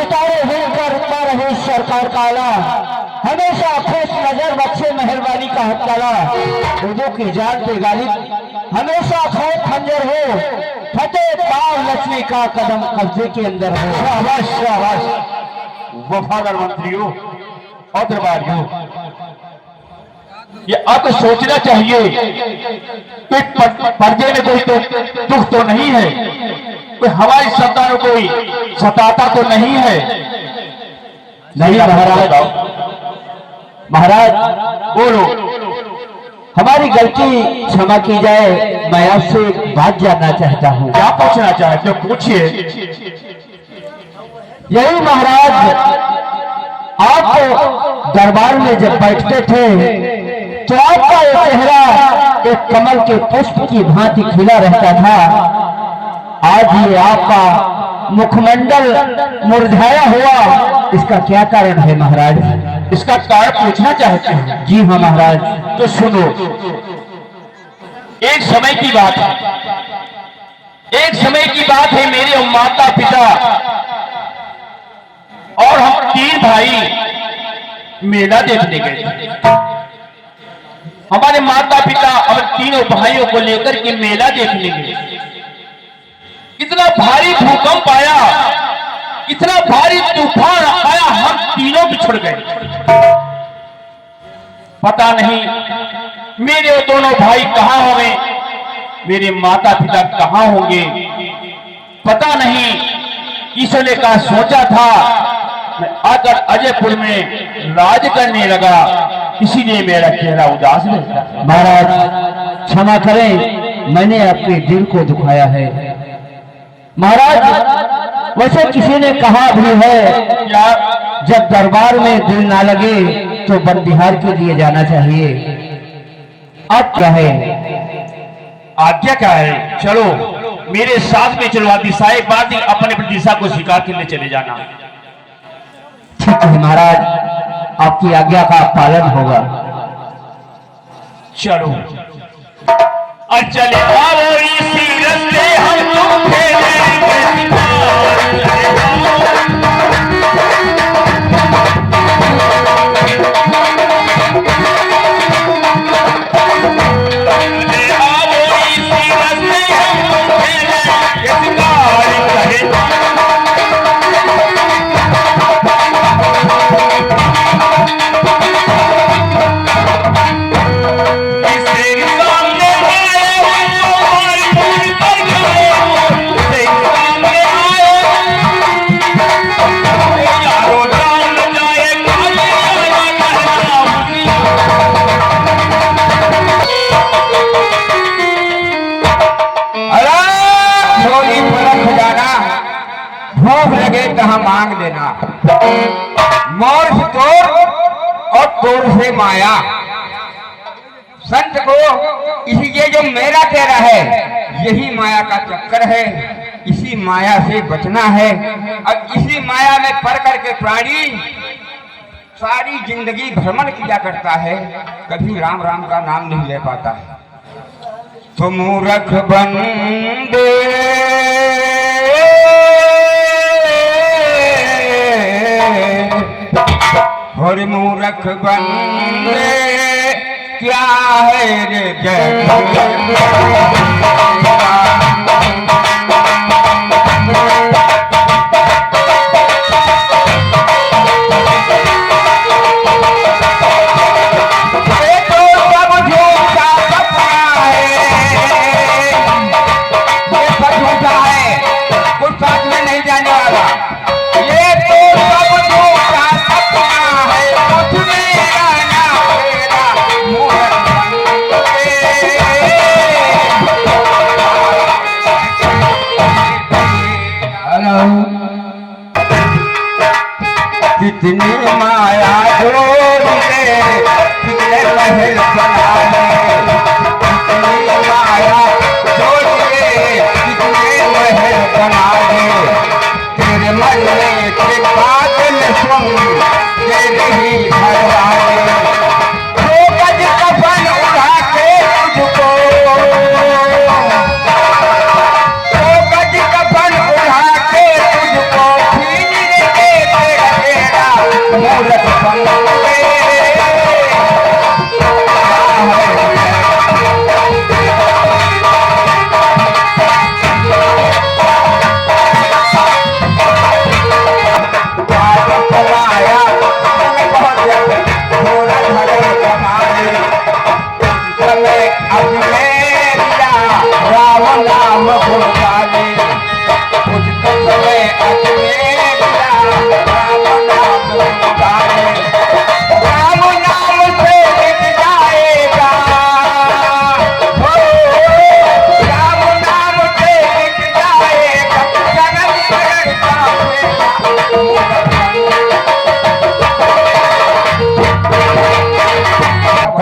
सितारे हिलकर रुकता रहे सरकार काला, हमेशा खुश नजर बच्चे मेहरबानी का हत्याला, उर्दू की जान पे गालिब हमेशा खैर खंजर हो, फतेह पाव लक्ष्मी का कदम कब्जे के अंदर हो। शाबाश शाबाश, वफादार मंत्रियों और दरबारियों, ये अब सोचना चाहिए कि पर्दे में कोई तो दुख तो नहीं है, कोई हमारी संतानों कोई सताता तो नहीं है। नहीं महाराज, महाराज बोलो। हमारी गलती क्षमा की जाए, मैं आपसे एक बात जानना चाहता हूँ। क्या पूछना चाहते हो, पूछिए। यही महाराज, आप दरबार में जब बैठते थे तो आपका ये चेहरा एक कमल के पुष्प की भांति खिला रहता था। आज ये आपका मुखमंडल मुरझाया हुआ, इसका क्या कारण है महाराज? इसका कारण पूछना चाहते हैं? जी हाँ महाराज। तो सुनो, एक समय की बात है, एक समय की बात है, मेरे माता पिता और हम 3 भाई मेला देखने गए थे। हमारे माता पिता और तीनों भाइयों को लेकर के मेला देखने गए। इतना भारी भूकंप आया, इतना भारी तूफान आया, हम तीनों बिछड़ गए। पता नहीं मेरे दोनों भाई कहां होंगे, मेरे माता पिता कहां होंगे, पता नहीं। ईश्वर ने कहा, सोचा था मैं आकर अजयपुर में राज करने लगा, इसीलिए मेरा चेहरा उदास रहता। महाराज क्षमा करें, मैंने आपके दिल को दुखाया है। महाराज वैसे किसी ने कहा भी है, क्या? जब दरबार में दिल ना लगे तो बंदिहार के लिए जाना चाहिए। आप कहे आज्ञा क्या है? चलो मेरे साथ में चलो, दिशाएं बात अपने अपनी दिशा को स्वीकार के लिए चले जाना। ठीक है महाराज, आपकी आज्ञा का पालन होगा। चलो चले आओ इसी रास्ते हम तुम मांग देना। मोर से तोर और तोर से माया। संत को इसी ये जो मेरा तेरा है, यही माया का चक्कर है, इसी माया से बचना है। अब इसी माया में पड़ करके प्राणी सारी जिंदगी भ्रमण किया करता है, कभी राम राम का नाम नहीं ले पाता है। तो मूर्ख बंदे और मूर्ख बंदे क्या है रे जय। कितनी माया जोड़ ले, कितने महल बना ले, कितनी माया जोड़ ले, कितने महल बना ले। तेरे मन में एक बात न सुन, तेरे ही घर वाले दो गज कफन उड़ा के तुझको, दो गज कफन उड़ा के तुझको भीग के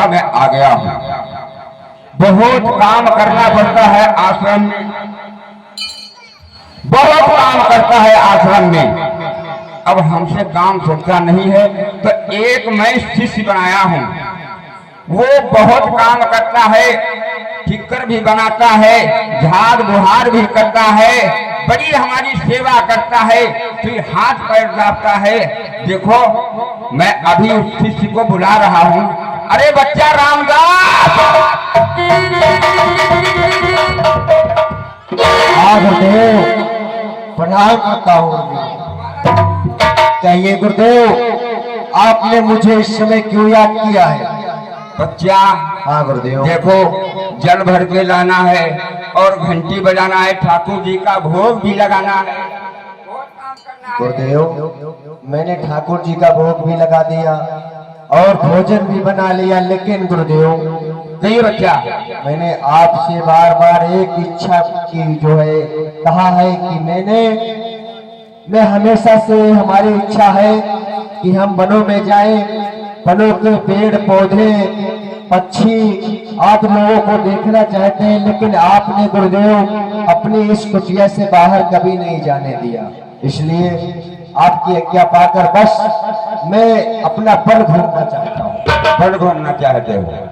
मैं आ गया हूँ। बहुत काम करना पड़ता है आश्रम में, बहुत काम करता है आश्रम में। अब हमसे काम छूटता नहीं है, तो एक मैं शिष्य बनाया हूँ। वो बहुत काम करता है, ठिक्कर भी बनाता है, झाड़ बुहार भी करता है, बड़ी हमारी सेवा करता है, फिर हाथ पैर दाबता है। देखो मैं अभी उस शिष्य को बुला रहा हूँ। अरे बच्चा रामदास, हाँ गुरुदेव, प्रणाम करता हूँ। कहिए गुरुदेव, आपने मुझे इस समय क्यों याद किया है? बच्चा हाँ गुरुदेव। देखो जल भर के लाना है और घंटी बजाना है, ठाकुर जी का भोग भी लगाना है। गुरुदेव मैंने ठाकुर जी का भोग भी लगा दिया और भोजन भी बना लिया, लेकिन गुरुदेव नहीं बच्चा, मैंने आपसे बार बार एक इच्छा की जो है कहा है कि मैं हमेशा से हमारी इच्छा है कि हम वनों में जाएं, वनों के पेड़ पौधे पक्षी आप लोगों को देखना चाहते हैं, लेकिन आपने गुरुदेव अपनी इस कुटिया से बाहर कभी नहीं जाने दिया। इसलिए आपकी आज्ञा पाकर बस मैं अपना वन घूमना चाहता हूँ। वन घूमना चाहते हो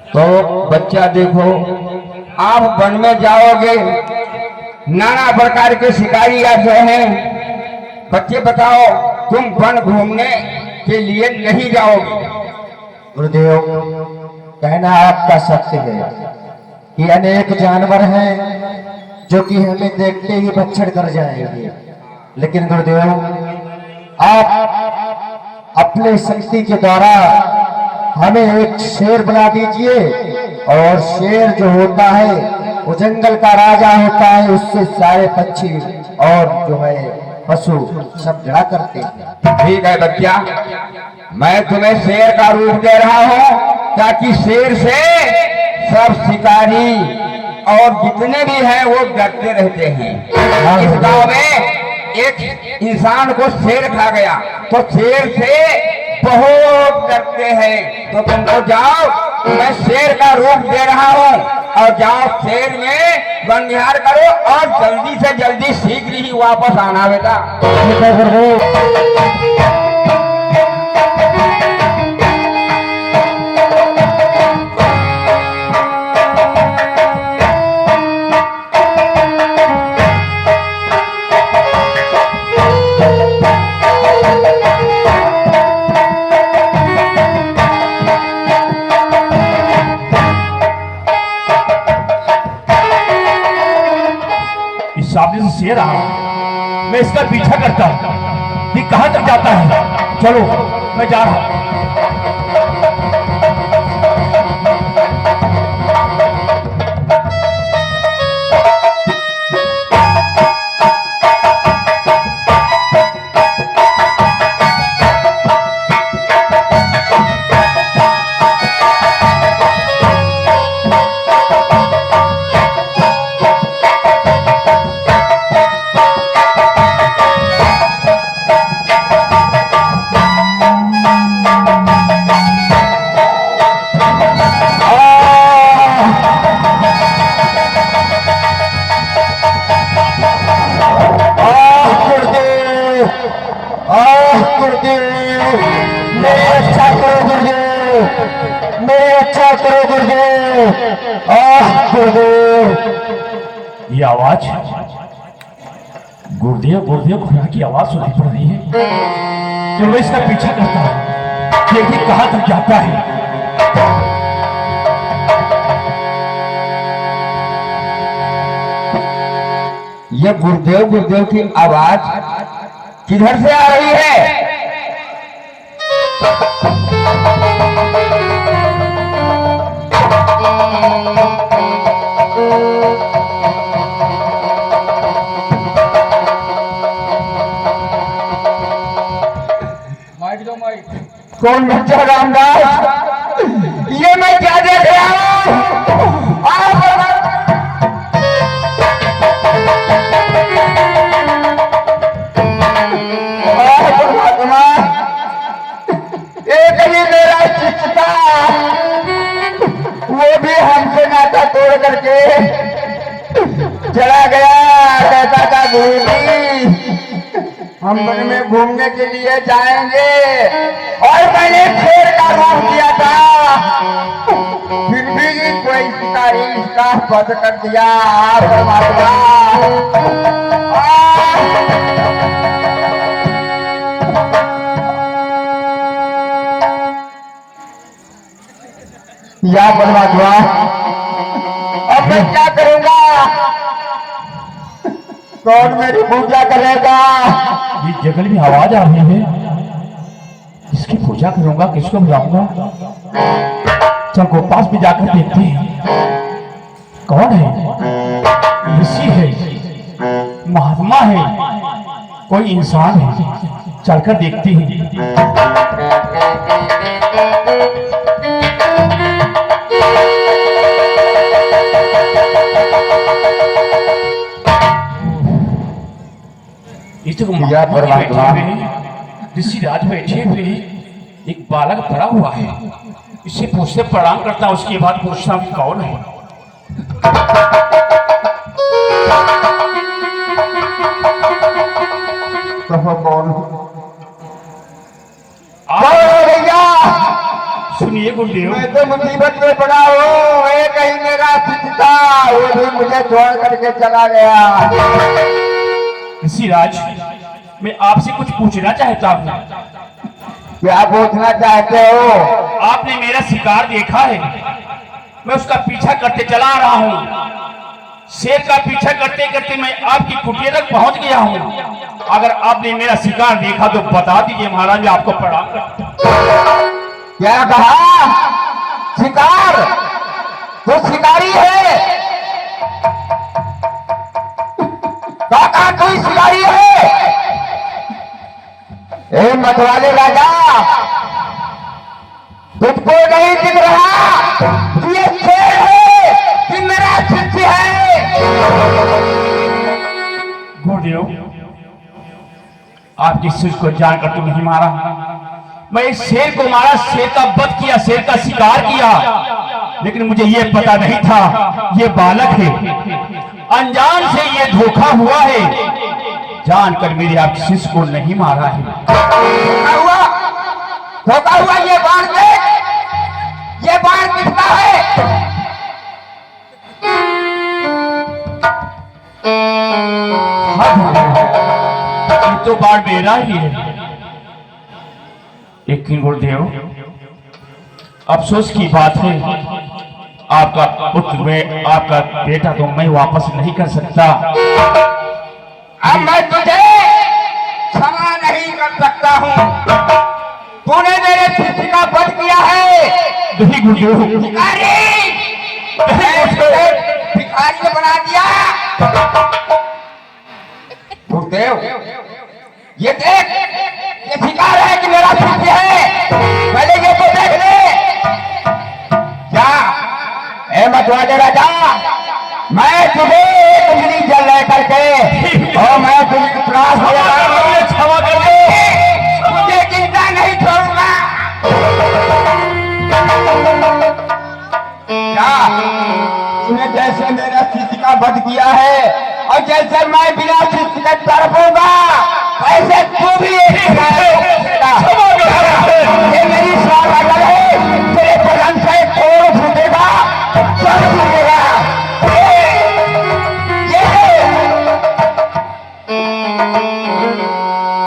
तो बच्चा देखो, आप वन में जाओगे, नाना प्रकार के शिकारी आते हैं। बच्चे बताओ, तुम वन घूमने के लिए नहीं जाओगे? गुरुदेव कहना आपका सत्य है कि अनेक जानवर हैं जो कि हमें देखते ही भक्षण कर जाएंगे, लेकिन गुरुदेव आप अपने शक्ति के द्वारा हमें एक शेर बना दीजिए, और शेर जो होता है वो जंगल का राजा होता है, उससे सारे पक्षी और जो है पशु सब डरा करते हैं। ठीक है बच्चा, मैं तुम्हें शेर का रूप दे रहा हूँ, ताकि शेर से सब शिकारी और जितने भी हैं वो डरते रहते हैं। इस गांव में एक इंसान को शेर खा गया, तो शेर से बहुत डरते हैं। तो तुमको जाओ, मैं शेर का रूप दे रहा हूँ, और जाओ शेर में वन विहार करो, और जल्दी से जल्दी शीघ्र ही वापस आना बेटा। ठीक है गुरुदेव। सामने से शेर आ रहा, मैं इसका पीछा करता हूं कि कहां तक जाता है। चलो मैं जा रहा हूं। ये आवाज गुरुदेव खुदा की आवाज सुनाई पड़ रही है। तो मैं इसका पीछा करता हूं, देखिए कहां तक जाता है। ये गुरुदेव की आवाज किधर से आ रही है? कौन बच्चा रामदास? ये मैं क्या देख रहा हूँ? हम वन में घूमने के लिए जाएंगे और मैंने शेर का रूप दिया था, फिर भी कोई शिकारी इसका वध कर दिया। परमात्मा या परमात्मा, अब मैं क्या करूंगा? कौन मेरी पूजा करेगा? ये जंगल में आवाज आ रही है, किसकी पूजा करूंगा, किसको बुलाऊंगा? चल को पास भी जाकर देखते हैं कौन है। ऋषि है, महात्मा है, कोई इंसान है, चलकर देखते हैं। ऋषि राज बैठे हुए एक बालक पड़ा हुआ है, इससे पूछते प्रणाम करता, उसके बाद पूछता कि कौन है। कौन भैया सुनिए गुरुदेव, मैं तो मुसीबत में पड़ा हूँ। एक ही मेरा शिष्य था, वो भी मुझे छोड़ करके चला गया। ऋषि राज, मैं आपसे कुछ पूछना चाहता हूँ। क्या पूछना चाहते हो? आपने मेरा शिकार देखा है, मैं उसका पीछा करते चला आ रहा हूँ। शेर का पीछा करते करते मैं आपकी कुटिया तक पहुंच गया हूँ। अगर आपने मेरा शिकार देखा तो बता दीजिए महाराज, मैं आपको प्रणाम करता हूं। क्या कहा? शिकार? तो शिकारी है? काका कोई शिकारी है? ए मतवाले राजा, तुझको नहीं दिख रहा ये शेर है कि मेरा शिष्य है? गुरुदेव, आपकी शिष्य को जानकर तो नहीं मारा, मैं इस शेर को मारा, शेर का वध किया, शेर का शिकार किया, लेकिन मुझे ये पता नहीं था ये बालक है। अनजान से ये धोखा हुआ है, जानकर मेरे आप शिष्य को नहीं मारा है। धोखा हुआ ये बाण देख, ये बाण किसका है? ये तो बाण मेरा ही है। लेकिन गुरुदेव, अफसोस की बात है, आपका पुत्र में आपका बेटा तो मैं वापस नहीं कर सकता। अब मैं तुझे क्षमा नहीं कर सकता हूँ। तूने मेरे शिष्य का वध किया है। नहीं गुरुदेव, भिखारी को बना दिया। गुरुदेव, ये देख, ये शिकार है कि मेरा शिष्य है? पहले ये तो देख ले। क्या ए मतवाले राजा, मैं तुझे एक उंगली जल ले करके और मैं तुझे त्रास हो जाऊंगा। क्षमा कर दे, मुझे चिंता नहीं छोड़ूंगा। क्या तूने जैसे मेरा शिष्य का वध किया है और जैसे मैं बिना शिष्य के तड़पूंगा,